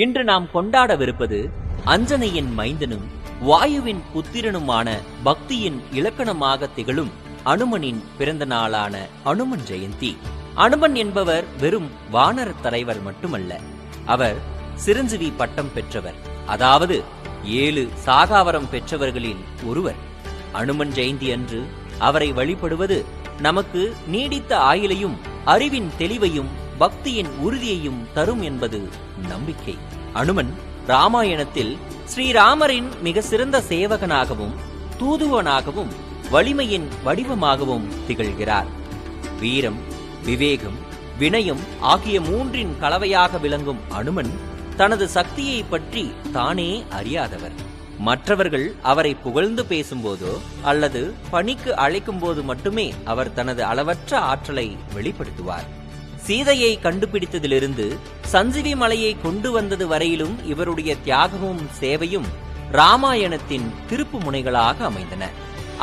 இன்று நாம் கொண்டாடவிருப்பது அஞ்சனையின் மைந்தனும் வாயுவின் புத்திரனுமான பக்தியின் இலக்கணமாக திகழும் அனுமனின் பிறந்த நாளான அனுமன் ஜெயந்தி. அனுமன் என்பவர் வெறும் வானர தலைவர் மட்டுமல்ல, அவர் சிரஞ்சீவி பட்டம் பெற்றவர், அதாவது 7 சாகாவரம் பெற்றவர்களில் ஒருவர். அனுமன் ஜெயந்தி அன்று அவரை வழிபடுவது நமக்கு நீடித்த ஆயுளையும் அறிவின் தெளிவையும் பக்தியின் உறுதியையும் தரும் என்பது நம்பிக்கை. அனுமன் ராமாயணத்தில் ஸ்ரீராமரின் மிக சிறந்த சேவகனாகவும் தூதுவனாகவும் வலிமையின் வடிவமாகவும் திகழ்கிறார். வீரம், விவேகம், வினயம் ஆகிய 3இன் கலவையாக விளங்கும் அனுமன் தனது சக்தியை பற்றி தானே அறியாதவர். மற்றவர்கள் அவரை புகழ்ந்து பேசும்போதோ அல்லது பணிக்கு அழைக்கும் போது மட்டுமே அவர் தனது அளவற்ற ஆற்றலை வெளிப்படுத்துவார். சீதையை கண்டுபிடித்ததிலிருந்து சஞ்சீவி மலையை கொண்டு வந்தது வரையிலும் இவருடைய தியாகமும் சேவையும் ராமாயணத்தின் திருப்பு முனைகளாக அமைந்தன.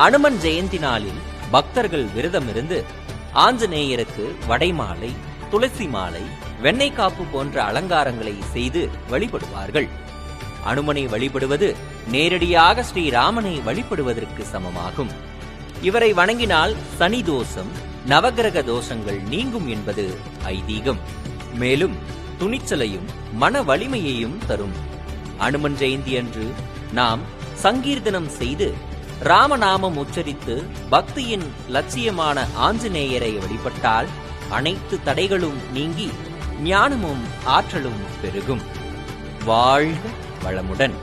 அனுமன் ஜெயந்தி நாளில் பக்தர்கள் விரதமிருந்து ஆஞ்சநேயருக்கு வடைமாலை, துளசி மாலை, வெண்ணெய் காப்பு போன்ற அலங்காரங்களை செய்து வழிபடுவார்கள். அனுமனை வழிபடுவது நேரடியாக ஸ்ரீராமனை வழிபடுவதற்கு சமமாகும். இவரை வணங்கினால் சனி தோஷம், நவகிரக தோஷங்கள் நீங்கும் என்பது ஐதீகம். மேலும் துணிச்சலையும் மன வலிமையையும் தரும். அனுமன் ஜெயந்தி அன்று நாம் சங்கீர்த்தனம் செய்து ராமநாமம் உச்சரித்து பக்தியின் லட்சியமான ஆஞ்சநேயரை வழிபட்டால் அனைத்து தடைகளும் நீங்கி ஞானமும் ஆற்றலும் பெருகும். வாழ்க வளமுடன்.